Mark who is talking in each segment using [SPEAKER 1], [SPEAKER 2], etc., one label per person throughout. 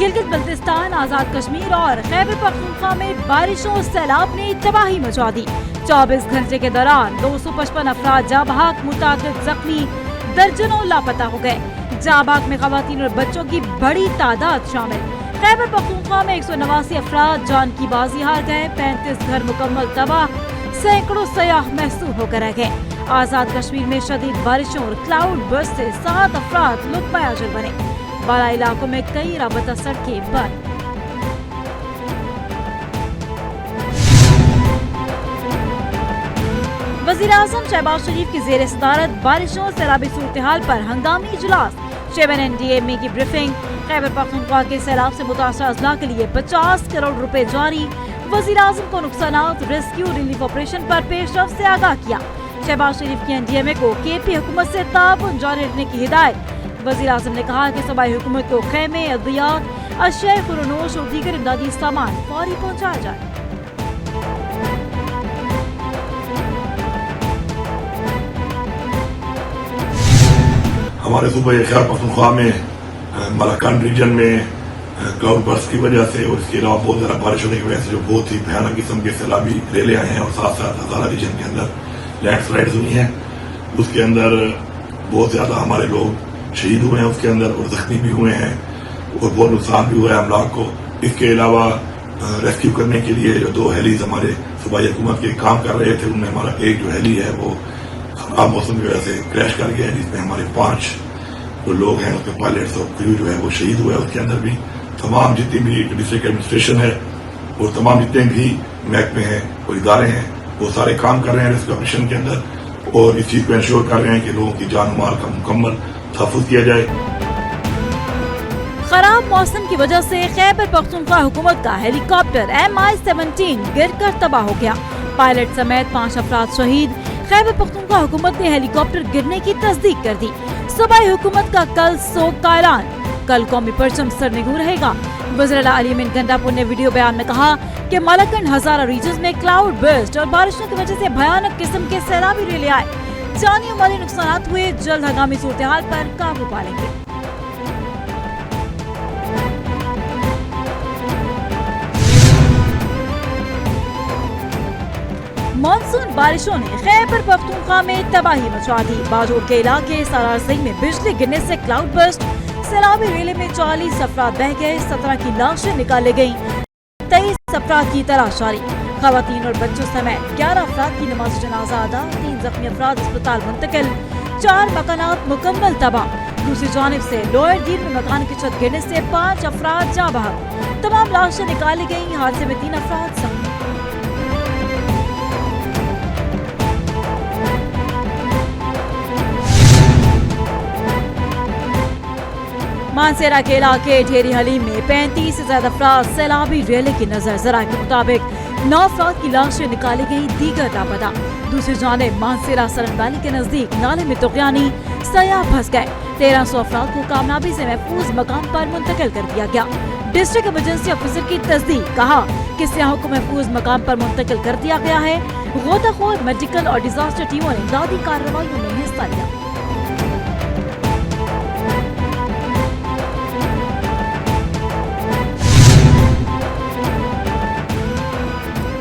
[SPEAKER 1] گلگت بلتستان، آزاد کشمیر اور خیبر پختونخوا میں بارشوں اور سیلاب نے تباہی مچا دی۔ 24 گھنٹے کے دوران 255 افراد جاں بحق، متعدد زخمی، درجنوں لاپتہ ہو گئے۔ جاں بحق میں خواتین اور بچوں کی بڑی تعداد شامل۔ خیبر پختونخوا میں 189 افراد جان کی بازی ہار گئے، 35 گھر مکمل تباہ، سینکڑوں سیاح محصور ہو کر رہ گئے۔ آزاد کشمیر میں شدید بارشوں اور کلاؤڈ برسٹ سے 7 افراد لقمہ اجل بنے۔ بالا علاقوں میں کئی رابطہ سڑکیں بند۔ وزیراعظم شہباز شریف کی زیر صدارت بارشوں اور سیلابی صورتحال پر ہنگامی اجلاس۔ چیئرمین NDMA کی بریفنگ۔ خیبر پختونخوا کے سیلاب سے متاثرہ اضلاع کے لیے 50 کروڑ روپے جاری۔ وزیراعظم کو نقصانات، ریسکیو ریلیف آپریشن پر پیش رفت سے آگاہ کیا۔ شہباز شریف کی NDMA کو KP حکومت سے تعاون جاری رکھنے کی ہدایت۔ وزیراعظم نے کہا کہ صوبائی حکومت کو خیمے، ادویات، اشیاء خورنوش اور دیگر امدادی سامان فوری پہنچایا جائے۔
[SPEAKER 2] ہمارے صوبہ خیبر پختونخوا میں ملاکنڈ ریجن میں کلاؤڈ برسٹ کی وجہ سے اور اس کے علاوہ بہت زیادہ بارش ہونے کی وجہ سے جو بہت ہی بھیانک قسم کے سیلابی ریلے آئے ہیں اور ساتھ ساتھ ہزارہ ریجن کے اندر لینڈ سلائڈز ہوئی ہیں۔ اس کے اندر بہت زیادہ ہمارے لوگ شہید ہوئے ہیں، اس کے اندر اور زخمی بھی ہوئے ہیں اور بہت نقصان بھی ہوا ہے املاک کو۔ اس کے علاوہ ریسکیو کرنے کے لیے جو 2 ہیلیز ہمارے صوبائی حکومت کے کام کر رہے تھے، ان میں ہمارا ایک جو ہیلی ہے وہ خراب موسم کی وجہ سے کریش کر گیا ہے، جس میں ہمارے 5 جو لوگ ہیں اس کے پائلٹس اور کریو جو ہے وہ شہید ہوئے۔ اس کے اندر بھی تمام جتنی بھی ڈسٹرکٹ ایڈمنسٹریشن ہے اور تمام جتنے بھی محکمے ہیں اور ادارے ہیں وہ سارے کام کر رہے ہیں ریسکیو آپریشن کے اندر اور اس چیز کو انشور کر رہے ہیں کہ لوگوں کی جان و مال کا مکمل تحفظ کیا جائے۔
[SPEAKER 1] خراب موسم کی وجہ سے خیبر پختونخوا حکومت کا ہیلی کاپٹر MI-17 گر کر تباہ ہو گیا۔ پائلٹ سمیت 5 افراد شہید۔ خیبر پختونخوا حکومت نے ہیلی کاپٹر گرنے کی تصدیق کر دی۔ صوبائی حکومت کا کل سوگ کا اعلان۔ کل قومی پرچم سرنگوں رہے گا۔ وزیر علی امین گنڈاپور نے ویڈیو بیان میں کہا کہ ملاکنڈ ہزارہ ریجنز میں کلاؤڈ برسٹ اور بارشوں کی وجہ سے بھیانک قسم کے سیلابی ریلے آئے، جانی و مالی نقصانات ہوئے، جلد ہنگامی صورتحال پر قابو پالیں گے۔ مانسون بارشوں نے خیبر پختونخوا میں تباہی مچا دی۔ باجوڑ کے علاقے سالار سنگھ میں بجلی گرنے سے کلاؤڈ برسٹ، سیلابی ریلے میں 40 افراد بہہ گئے، 17 کی لاشیں نکالے گئیں، 23 افراد کی تلاش جاری۔ خواتین اور بچوں سمیت 11 افراد کی نماز جنازہ ادا، 3 زخمی افراد اسپتال منتقل، 4 مکانات مکمل تباہ۔ دوسری جانب سے لوئر دیر میں مکان کی چھت گرنے سے 5 افراد جاں بحق، تمام لاشیں نکالی گئیں، حادثے میں 3 افراد زخمی۔ مانسیرا کے علاقے ڈھیری حلیم میں 35 سے زیادہ افراد سیلابی ریلے کی نظر۔ ذرائع کے مطابق 9 افراد کی لاشیں نکالی گئیں، دیگر لاپتہ۔ دوسری جانب مانسیرا سرن ویلی کے نزدیک نالے میں طغیانی، سیاح پھنس گئے۔ 1300 افراد کو کامیابی سے محفوظ مقام پر منتقل کر دیا گیا۔ ڈسٹرکٹ ایمرجنسی آفیسر کی تصدیق، کہا کہ سیاحوں کو محفوظ مقام پر منتقل کر دیا گیا ہے۔ غوطہ خور، میڈیکل اور ڈیزاسٹر ٹیموں نے امدادی کارروائیوں میں حصہ لیا۔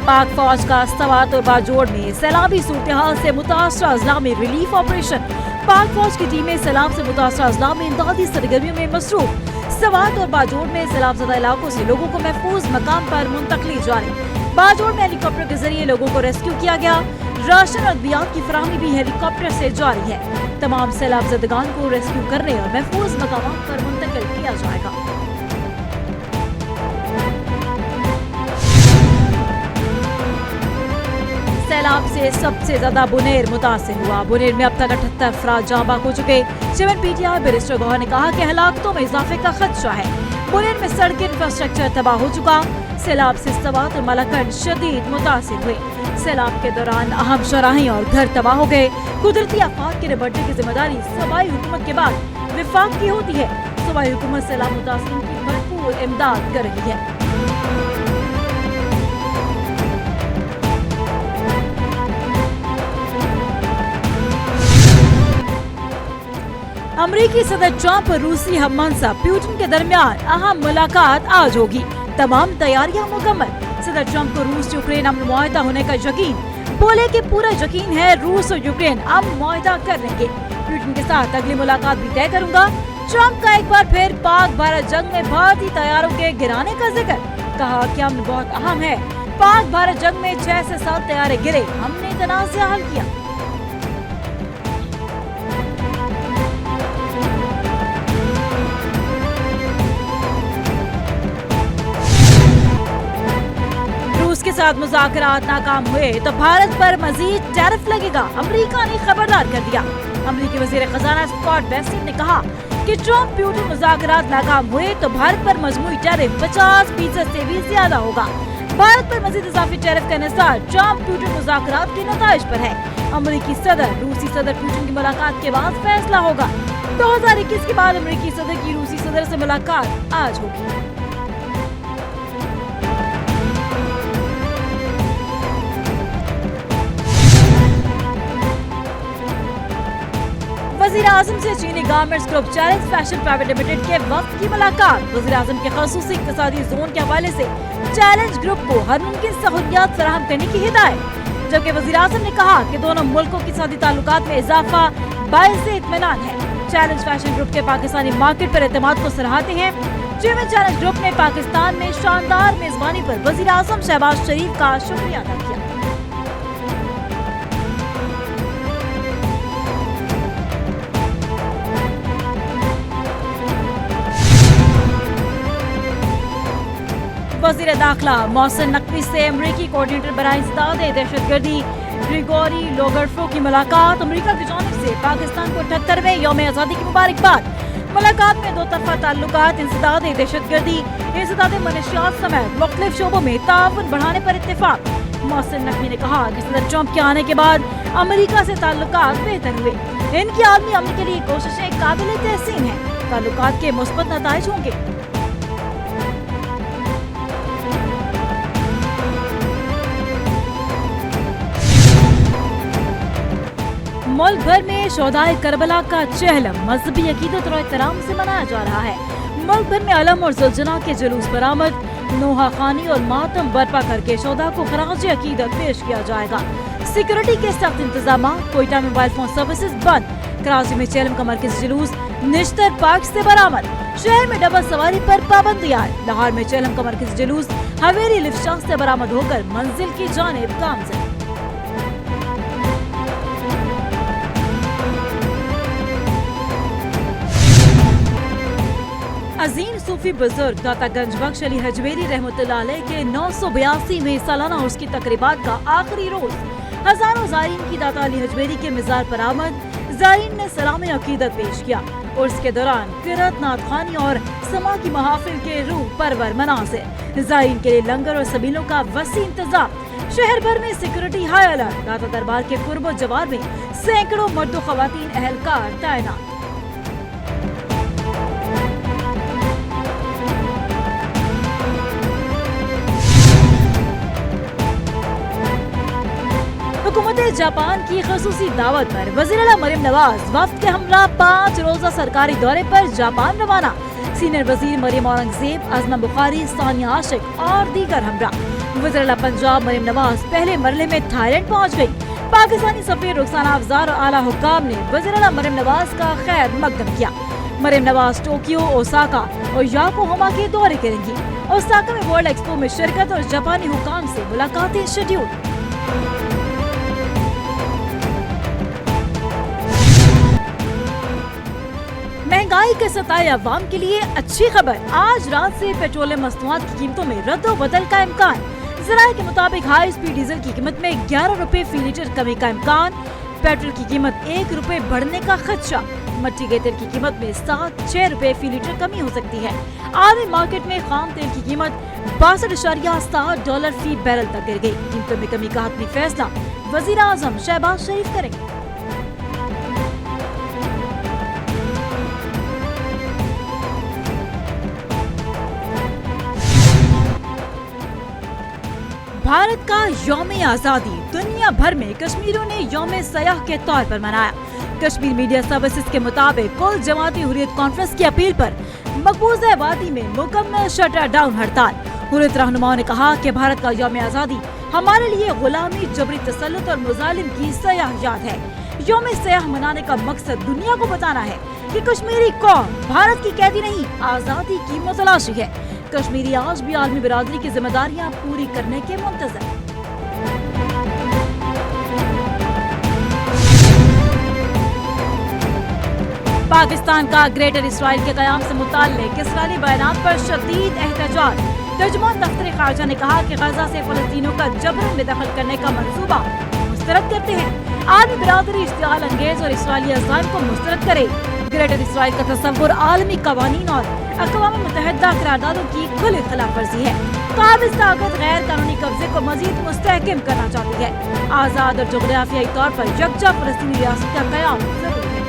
[SPEAKER 1] پاک فوج کا سوات اور باجوڑ میں سیلابی صورتحال سے متاثرہ اضلاع میں ریلیف آپریشن۔ پاک فوج کی ٹیمیں سیلاب سے متاثرہ اضلاع میں امدادی سرگرمیوں میں مصروف۔ سوات اور باجوڑ میں سیلاب زدہ علاقوں سے لوگوں کو محفوظ مقام پر منتقلی جاری۔ باجوڑ میں ہیلی کاپٹر کے ذریعے لوگوں کو ریسکیو کیا گیا۔ راشن اور ادویات کی فراہمی بھی ہیلی کاپٹر سے جاری ہے۔ تمام سیلاب زدگان کو ریسکیو کرنے اور محفوظ مقامات پر منتقل کیا جائے گا۔ سیلاب سے سب سے زیادہ بنیر متاثر ہوا۔ بنیر میں اب تک 78 افراد جاں بحق ہو چکے۔ چیئرمین PTI بیرسٹر گوہر نے کہا کہ ہلاکتوں میں اضافے کا خدشہ ہے۔ بنیر میں سڑک انفراسٹرکچر تباہ ہو چکا۔ سیلاب سے سوات اور ملاکنڈ شدید متاثر ہوئے۔ سیلاب کے دوران اہم شاہراہیں اور گھر تباہ ہو گئے۔ قدرتی آفات کے نمٹنے کی ذمہ داری صوبائی حکومت کے بعد وفاق کی ہوتی ہے۔ صوبائی حکومت سیلاب متاثرین کی بھرپور امداد کر رہی ہے۔ अमरीकी सदर ट्रंप और रूसी हम मंसब पुतिन के दरमियान अहम मुलाकात आज होगी। तमाम तैयारियां मुकम्मल। सदर ट्रंप को रूस यूक्रेन अमन मुआहदा होने का यकीन। बोले कि पूरा यकीन है रूस और यूक्रेन अमन मुआहदा कर लेंगे। पुतिन के साथ अगली मुलाकात भी तय करूंगा। ट्रंप का एक बार फिर पाक भारत जंग में भारतीय तैयारों के गिराने का जिक्र। कहा कि अमन बहुत अहम है। पाक भारत जंग में 6 से 7 तैयारे गिरे, हमने तनाज़ा हल किया। रूस के साथ मुज़ाकरात नाकाम हुए तो भारत पर मजीद टैरिफ लगेगा, अमेरिका ने खबरदार कर दिया। अमेरिकी वज़ीर खजाना स्कॉट बेसेंट ने कहा कि ट्रंप पुतिन मुज़ाकरात नाकाम हुए तो भारत पर मजमूई टैरिफ 50% से भी ज्यादा होगा। भारत पर मजीद इजाफी टैरिफ का इंहिसार ट्रंप पुतिन मुज़ाकरात के नताइज पर है। अमेरिकी सदर रूसी सदर पुतिन की मुलाकात के बाद फैसला होगा। 2021 के बाद अमेरिकी सदर की रूसी सदर से मुलाकात आज होगी। वज़ीर आज़म से चीनी garments group challenge fashion private limited के वक्त की मुलाकात। वज़ीर आज़म के ख़ुसूसी इक़्तिसादी जोन के हवाले से चैलेंज ग्रुप को हर मुमकिन सहूलियात फराहम करने की हिदायत। जबकि वज़ीर आज़म ने कहा कि दोनों मुल्कों की इक़्तिसादी ताल्लुकात में इजाफा बाइज़ इत्मीनान है। चैलेंज फैशन ग्रुप के पाकिस्तानी मार्केट पर एतमाद को सराहते हैं। जिनमें चैलेंज ग्रुप ने पाकिस्तान में शानदार मेजबानी पर वज़ीर आज़म शहबाज शरीफ का शुक्रिया अदा किया। वज़ीर दाखिला मोहसिन नकवी से अमरीकी कोऑर्डिनेटर बराए इंसदाद दहशतगर्दी ग्रिगोरी लोगरफो की मुलाकात। अमरीका की जानिब से पाकिस्तान को 78वें यौम आज़ादी की मुबारकबाद। मुलाकात में दो तरफा ताल्लुकात, इंसदाद दहशतगर्दी, इंसदाद मनशियात समेत मुख्तलिफ शोबों में ताउन बढ़ाने पर इत्तेफाक। मोहसिन नकवी ने कहा कि सदर ट्रंप के आने के बाद अमरीका से ताल्लुकात बेहतर हुए। इनकी आलमी अमन के लिए कोशिशें काबिल तहसीन हैं। ताल्लुकात के मुस्बत नताइज होंगे। मुल्क भर में शोहदाए करबला का चहलम मजहबी अकीदत और एहतराम से मनाया जा रहा है। मुल्क भर में अलम और ज़ुलझना के जुलूस बरामद, नोहा खानी और मातम बर्पा करके शोहदा को खराज अकीदत पेश किया जाएगा। सिक्योरिटी के सख्त इंतजाम। कोयटा में मोबाइल फोन सर्विसेज बंद। कराची में चहलम का मरकज़ी जुलूस निश्तर पार्क से बरामद। शहर में डबल सवारी पर पाबंदी आए। लाहौर में चहलम का मरकज़ी जुलूस हवेली लिफ्ट शाह से बरामद होकर मंजिल की जानिब गामज़द। अजीम सूफी बुजुर्ग दाता गंज बख्श अली हजवेरी रहमतुल्लाह अलैह के 982 में सालाना उर्स की तकरीबात का आखिरी रोज हजारों ज़ायरीन की दाता अली हजवेरी के मिज़ार पर आमद। ज़ायरीन ने सलाम अकीदत पेश किया। उर्स के दौरान किरात, नात ख़्वानी और समा की महाफिल के रूह परवर मनाज़िर। ज़ायरीन के लिए लंगर और सबीलों का वसी इंतजाम। शहर भर में सिक्योरिटी हाई अलर्ट। दाता दरबार के कुर्ब जवार में सैकड़ों मर्द व ख़वातीन अहलकार तैनात। हुकूमत जापान की खसूसी दावत पर वज़ीर आला मरियम नवाज वफ्द के हमरा 5 रोजा सरकारी दौरे पर जापान रवाना। सीनियर वजीर मरियम औरंगजेब, अज़मा बुखारी, सानिया आशिक और दीगर हमरा। वज़ीर आला पंजाब मरियम नवाज पहले मरले में थाईलैंड पहुँच गयी। पाकिस्तानी सफीर रुखसाना अफजार और आला हुक्काम ने वज़ीर आला मरियम नवाज का खैर मकदम किया। मरियम नवाज टोक्यो, ओसाका और योकोहामा के दौरे करेंगी। ओसाका में वर्ल्ड एक्सपो में शिरकत और जापानी हुक्काम से मुलाकातें शेड्यूल। महंगाई के सताए अवाम के लिए अच्छी खबर। आज रात से पेट्रोलियम मसनूआत की कीमतों में रद्द-ओ-बदल का इम्कान। ज़राए के मुताबिक हाई स्पीड डीजल की कीमत में 11 रुपए फी लीटर कमी का इम्कान। पेट्रोल की कीमत 1 रुपए बढ़ने का खदशा। मट्टी के तेल की कीमत में 7-6 रुपए फी लीटर कमी हो सकती है। आलमी मार्केट में खाम तेल की कीमत $62.7 फी बैरल तक गिर गई। कीमतों में कमी का हतमी फैसला वज़ीर आज़म शहबाज शरीफ करेंगे। भारत का यौम आज़ादी दुनिया भर में कश्मीरियों ने यौम सयाह के तौर पर मनाया। कश्मीर मीडिया सर्विसेज के मुताबिक कुल जमाती हुर्रियत कॉन्फ्रेंस की अपील पर मकबूजा वादी में मुकम्मल शटर डाउन हड़ताल। हुर्रियत रहनुमाओं ने कहा कि भारत का यौम आज़ादी हमारे लिए गुलामी, जबरी तसल्लुत और मुजालिम की सयाह याद है। यौम सयाह मनाने का मकसद दुनिया को बताना है कि कश्मीरी कौम भारत की कैदी नहीं, आज़ादी की मुतलाशी है। कश्मीरी आज भी आलमी बिरादरी की जिम्मेदारियां पूरी करने के मुंतज़र। पाकिस्तान का ग्रेटर इसराइल के क़याम से मुताल्लिक़ इसराइली बयानात पर शदीद एहतजाज। तर्जुमान दफ्तर ख़ारजा ने कहा कि गजा से फ़लस्तीनियों का जबरन बेदखल करने का मंसूबा मुस्तरद करते हैं। आलमी बिरादरी इश्तिआल अंगेज और इसराइली अज़ाइम को मुस्तरद करे। ग्रेटर इसराइल का तस्वुर आलमी कवानीन और अक़वाम मुत्तहिदा करारदादों की खुली खिलाफ वर्जी है। काबिज़ ताकत गैर कानूनी कब्जे को मजीद मुस्तहकम करना चाहती है। आज़ाद और जोग्राफियाई तौर पर यकजा फ़लस्तीनी रियासत का क़याम ज़रूरी है।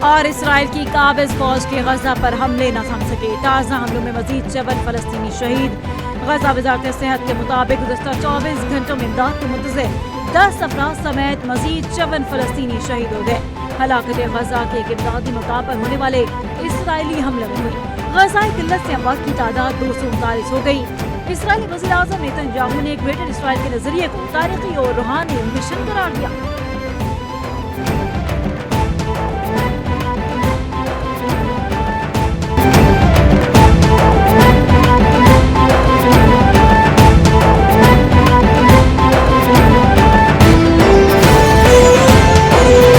[SPEAKER 1] और इसराइल की काबिज़ फौज के गजा पर हमले न थम सके। ताज़ा हमलों में मजीद 54 फ़लस्तीनी शहीद। गजा वज़ारत सेहत के मुताबिक गुज़श्ता 24 घंटों में इमदाद के मुंतज़िर 10 अफराद समेत मजीद 54 फ़लस्तीनी शहीद हो गए। हलाकत गजा के एक इमदादी मकाम पर होने वाले इसराइली हमले में हुई गज़ाई किल्लत से अमवात की तादाद 239 हो गई। इसराइली वज़ीर आज़म नेतन्याहू ने ग्रेटर इसराइल के नज़रिए को तारीख़ी और रूहानी मिशन करार दिया।